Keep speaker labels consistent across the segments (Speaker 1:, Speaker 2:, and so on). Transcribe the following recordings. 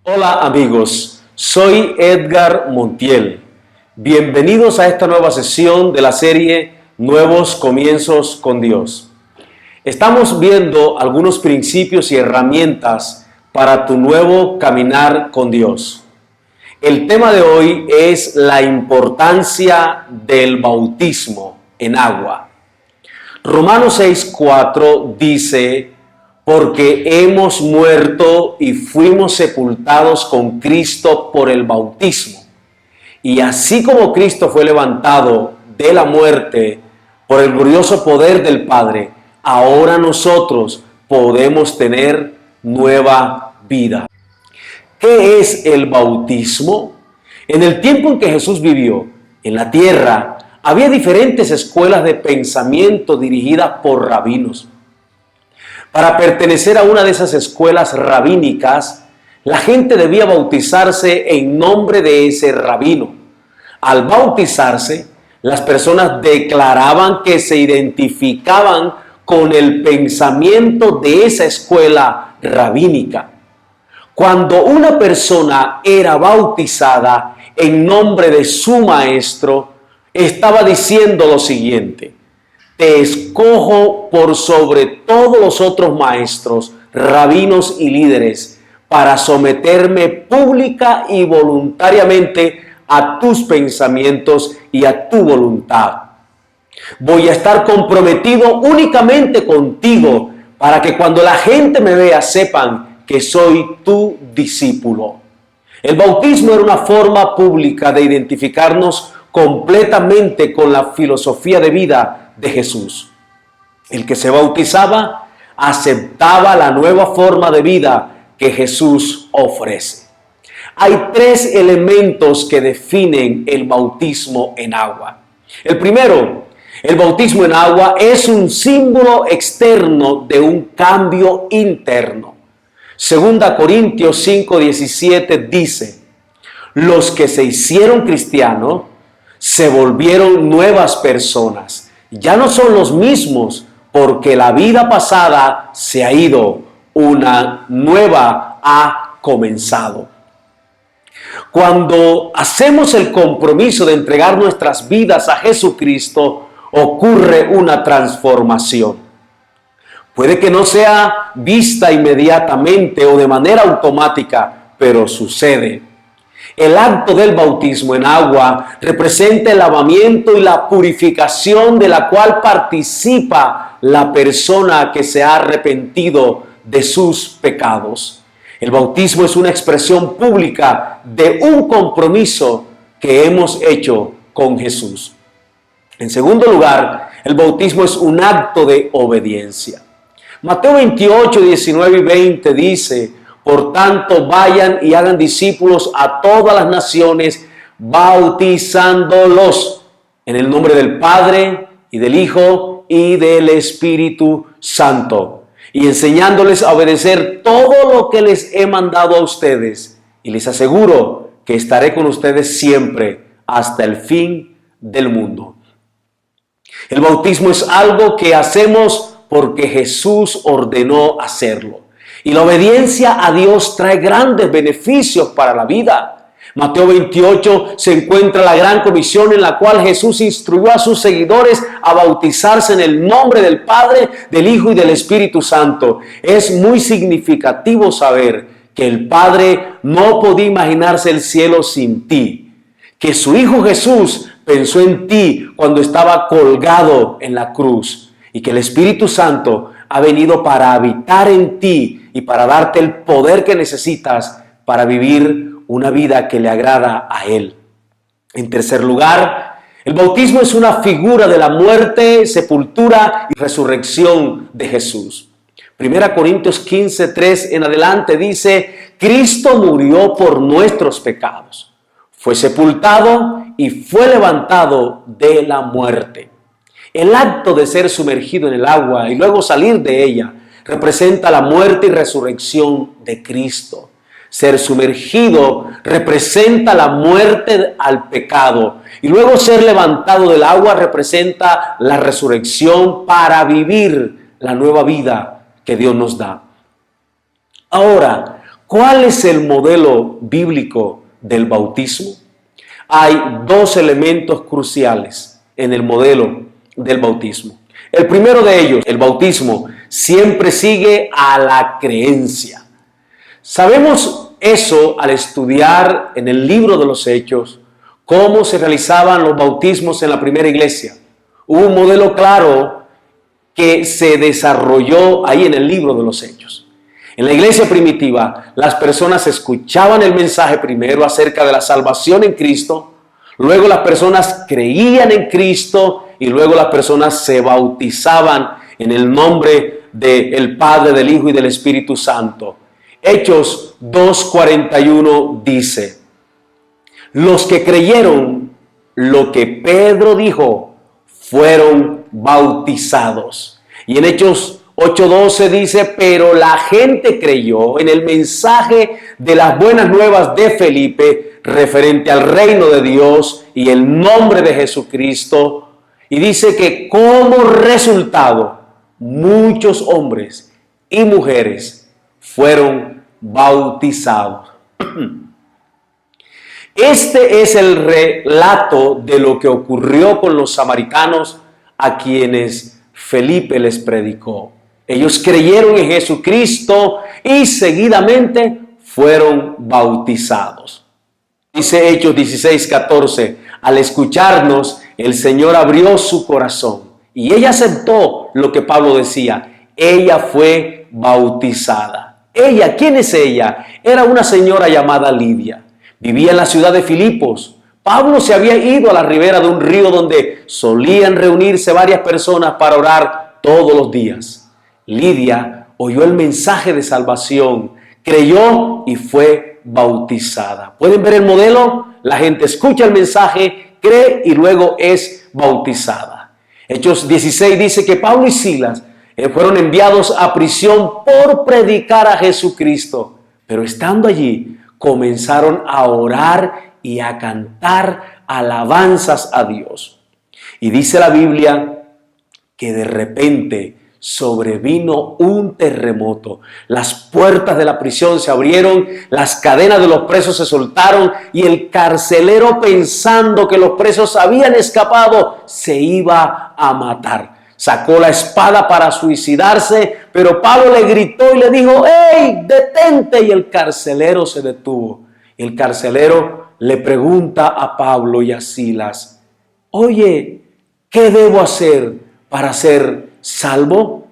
Speaker 1: Hola amigos, soy Edgar Montiel. Bienvenidos a esta nueva sesión de la serie Nuevos Comienzos con Dios. Estamos viendo algunos principios y herramientas para tu nuevo caminar con Dios. El tema de hoy es la importancia del bautismo en agua. Romanos 6:4 dice: porque hemos muerto y fuimos sepultados con Cristo por el bautismo. Y así como Cristo fue levantado de la muerte por el glorioso poder del Padre, ahora nosotros podemos tener nueva vida. ¿Qué es el bautismo? En el tiempo en que Jesús vivió en la tierra, había diferentes escuelas de pensamiento dirigidas por rabinos. Para pertenecer a una de esas escuelas rabínicas, la gente debía bautizarse en nombre de ese rabino. Al bautizarse, las personas declaraban que se identificaban con el pensamiento de esa escuela rabínica. Cuando una persona era bautizada en nombre de su maestro, estaba diciendo lo siguiente: te escojo por sobre todos los otros maestros, rabinos y líderes, para someterme pública y voluntariamente a tus pensamientos y a tu voluntad. Voy a estar comprometido únicamente contigo para que cuando la gente me vea sepan que soy tu discípulo. El bautismo era una forma pública de identificarnos completamente con la filosofía de vida de Jesús. El que se bautizaba aceptaba la nueva forma de vida que Jesús ofrece. Hay tres elementos que definen el bautismo en agua. El primero, el bautismo en agua es un símbolo externo de un cambio interno. Segunda Corintios 5:17 dice: los que se hicieron cristianos se volvieron nuevas personas. Ya no son los mismos, porque la vida pasada se ha ido, una nueva ha comenzado. Cuando hacemos el compromiso de entregar nuestras vidas a Jesucristo, ocurre una transformación. Puede que no sea vista inmediatamente o de manera automática, pero sucede. El acto del bautismo en agua representa el lavamiento y la purificación de la cual participa la persona que se ha arrepentido de sus pecados. El bautismo es una expresión pública de un compromiso que hemos hecho con Jesús. En segundo lugar, el bautismo es un acto de obediencia. Mateo 28, 19 y 20 dice: por tanto, vayan y hagan discípulos a todas las naciones, bautizándolos en el nombre del Padre y del Hijo y del Espíritu Santo, y enseñándoles a obedecer todo lo que les he mandado a ustedes. Y les aseguro que estaré con ustedes siempre hasta el fin del mundo. El bautismo es algo que hacemos porque Jesús ordenó hacerlo. Y la obediencia a Dios trae grandes beneficios para la vida. Mateo 28 se encuentra la gran comisión en la cual Jesús instruyó a sus seguidores a bautizarse en el nombre del Padre, del Hijo y del Espíritu Santo. Es muy significativo saber que el Padre no podía imaginarse el cielo sin ti, que su Hijo Jesús pensó en ti cuando estaba colgado en la cruz, y que el Espíritu Santo ha venido para habitar en ti y para darte el poder que necesitas para vivir una vida que le agrada a Él. En tercer lugar, el bautismo es una figura de la muerte, sepultura y resurrección de Jesús. 1 Corintios 15, 3 en adelante dice: Cristo murió por nuestros pecados, fue sepultado y fue levantado de la muerte. El acto de ser sumergido en el agua y luego salir de ella representa la muerte y resurrección de Cristo. Ser sumergido representa la muerte al pecado y luego ser levantado del agua representa la resurrección para vivir la nueva vida que Dios nos da. Ahora, ¿Cuál es el modelo bíblico del bautismo? Hay dos elementos cruciales en el modelo del bautismo. El primero de ellos, el bautismo, siempre sigue a la creencia. Sabemos eso al estudiar en el libro de los Hechos cómo se realizaban los bautismos en la primera iglesia. Hubo un modelo claro que se desarrolló ahí en el libro de los Hechos. En la iglesia primitiva, las personas escuchaban el mensaje primero acerca de la salvación en Cristo, luego las personas creían en Cristo y luego las personas se bautizaban en el nombre del Padre, del Hijo y del Espíritu Santo. Hechos 2:41 dice: los que creyeron lo que Pedro dijo fueron bautizados. Y en Hechos 8:12 dice: pero la gente creyó en el mensaje de las buenas nuevas de Felipe referente al reino de Dios y el nombre de Jesucristo. Y dice que como resultado muchos hombres y mujeres fueron bautizados. Este es el relato de lo que ocurrió con los samaritanos a quienes Felipe les predicó. Ellos creyeron en Jesucristo y seguidamente fueron bautizados. Dice Hechos 16:14, al escucharnos, el Señor abrió su corazón y ella aceptó lo que Pablo decía. Ella fue bautizada. Ella, ¿quién es ella? Era una señora llamada Lidia. Vivía en la ciudad de Filipos. Pablo se había ido a la ribera de un río donde solían reunirse varias personas para orar todos los días. Lidia oyó el mensaje de salvación, creyó y fue bautizada. ¿Pueden ver el modelo? La gente escucha el mensaje, cree y luego es bautizada. Hechos 16 dice que Pablo y Silas fueron enviados a prisión por predicar a Jesucristo, pero estando allí comenzaron a orar y a cantar alabanzas a Dios. Y dice la Biblia que de repente sobrevino un terremoto. Las puertas de la prisión se abrieron, las cadenas de los presos se soltaron y el carcelero, pensando que los presos habían escapado, se iba a matar. Sacó la espada para suicidarse, pero Pablo le gritó y le dijo: ¡Ey, detente! Y el carcelero se detuvo. El carcelero le pregunta a Pablo y a Silas: oye, ¿qué debo hacer para ser salvo?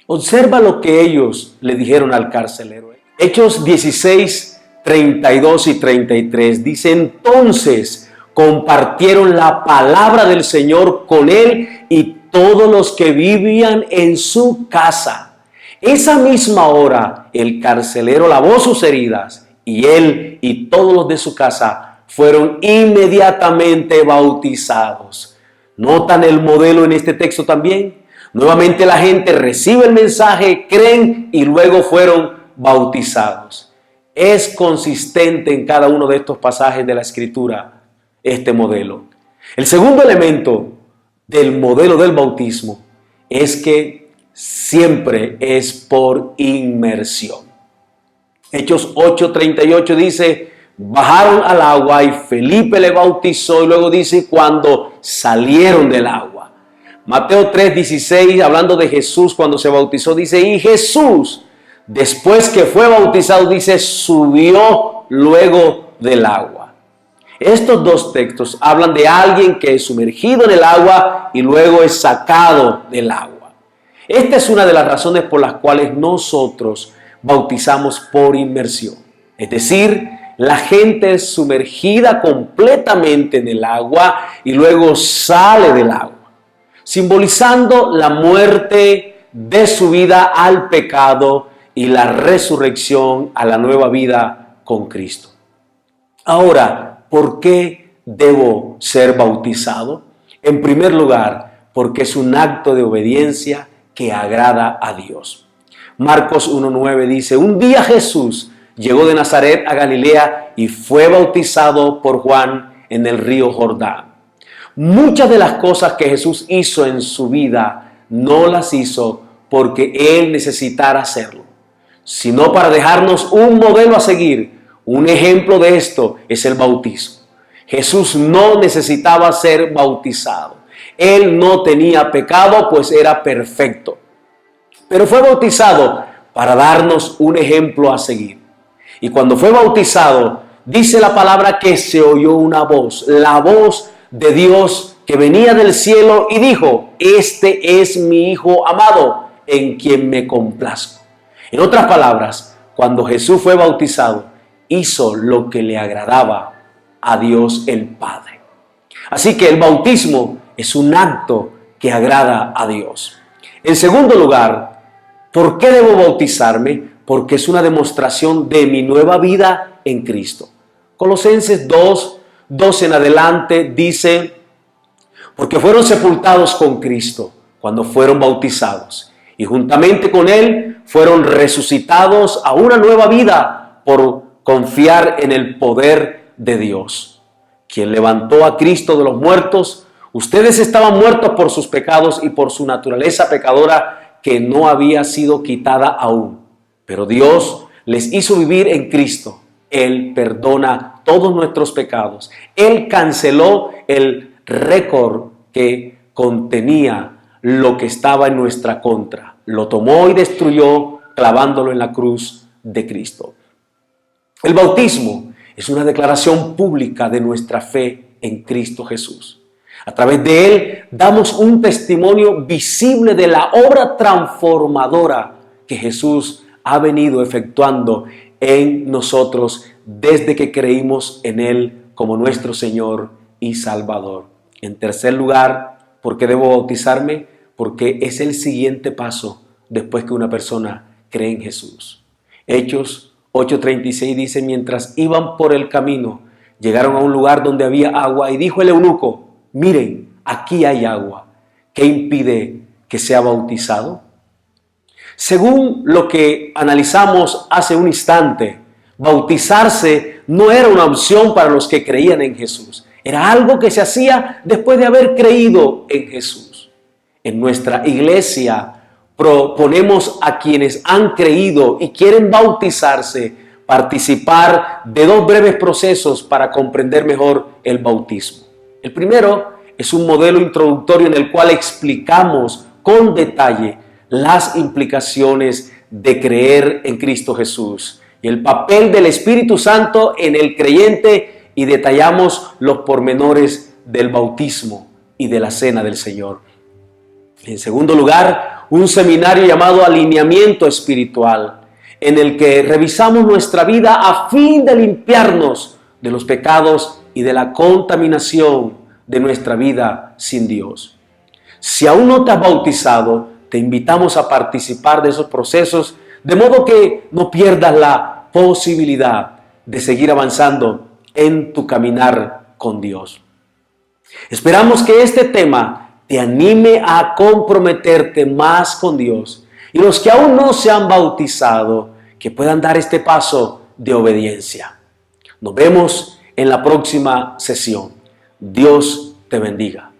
Speaker 1: Observa lo que ellos le dijeron al carcelero. Hechos 16, 32 y 33 dice: entonces compartieron la palabra del Señor con él y todos los que vivían en su casa. Esa misma hora el carcelero lavó sus heridas y él y todos los de su casa fueron inmediatamente bautizados. ¿Notan el modelo en este texto también? Nuevamente la gente recibe el mensaje, creen y luego fueron bautizados. Es consistente en cada uno de estos pasajes de la Escritura este modelo. El segundo elemento del modelo del bautismo es que siempre es por inmersión. Hechos 8:38 dice: bajaron al agua y Felipe le bautizó, y luego dice: cuando salieron del agua. Mateo 3:16, hablando de Jesús cuando se bautizó, dice: y Jesús, después que fue bautizado, dice, subió luego del agua. Estos dos textos hablan de alguien que es sumergido en el agua y luego es sacado del agua. Esta es una de las razones por las cuales nosotros bautizamos por inmersión. Es decir, la gente es sumergida completamente en el agua y luego sale del agua, simbolizando la muerte de su vida al pecado y la resurrección a la nueva vida con Cristo. Ahora, ¿por qué debo ser bautizado? En primer lugar, porque es un acto de obediencia que agrada a Dios. Marcos 1:9 dice: un día Jesús llegó de Nazaret a Galilea y fue bautizado por Juan en el río Jordán. Muchas de las cosas que Jesús hizo en su vida no las hizo porque él necesitara hacerlo, sino para dejarnos un modelo a seguir. Un ejemplo de esto es el bautismo. Jesús no necesitaba ser bautizado. Él no tenía pecado, pues era perfecto. Pero fue bautizado para darnos un ejemplo a seguir. Y cuando fue bautizado, dice la palabra que se oyó una voz, la voz de Dios que venía del cielo y dijo: este es mi Hijo amado, en quien me complazco. En otras palabras, cuando Jesús fue bautizado, hizo lo que le agradaba a Dios el Padre. Así que el bautismo es un acto que agrada a Dios. En segundo lugar, ¿por qué debo bautizarme? Porque es una demostración de mi nueva vida en Cristo. Colosenses 2 en adelante dice: porque fueron sepultados con Cristo cuando fueron bautizados, y juntamente con Él fueron resucitados a una nueva vida por confiar en el poder de Dios, quien levantó a Cristo de los muertos. Ustedes estaban muertos por sus pecados y por su naturaleza pecadora que no había sido quitada aún, pero Dios les hizo vivir en Cristo. Él perdona todos nuestros pecados. Él canceló el récord que contenía lo que estaba en nuestra contra. Lo tomó y destruyó clavándolo en la cruz de Cristo. El bautismo es una declaración pública de nuestra fe en Cristo Jesús. A través de él damos un testimonio visible de la obra transformadora que Jesús ha venido efectuando en nosotros desde que creímos en Él como nuestro Señor y Salvador. En tercer lugar, ¿por qué debo bautizarme? Porque es el siguiente paso después que una persona cree en Jesús. Hechos 8:36 dice: mientras iban por el camino, llegaron a un lugar donde había agua y dijo el eunuco: miren, aquí hay agua. ¿Qué impide que sea bautizado? Según lo que analizamos hace un instante, bautizarse no era una opción para los que creían en Jesús. Era algo que se hacía después de haber creído en Jesús. En nuestra iglesia proponemos a quienes han creído y quieren bautizarse participar de dos breves procesos para comprender mejor el bautismo. El primero es un modelo introductorio en el cual explicamos con detalle las implicaciones de creer en Cristo Jesús y el papel del Espíritu Santo en el creyente, y detallamos los pormenores del bautismo y de la cena del Señor. En segundo lugar, un seminario llamado Alineamiento Espiritual, en el que revisamos nuestra vida a fin de limpiarnos de los pecados y de la contaminación de nuestra vida sin Dios. Si aún no te has bautizado, te invitamos a participar de esos procesos, de modo que no pierdas la posibilidad de seguir avanzando en tu caminar con Dios. Esperamos que este tema te anime a comprometerte más con Dios, y los que aún no se han bautizado, que puedan dar este paso de obediencia. Nos vemos en la próxima sesión. Dios te bendiga.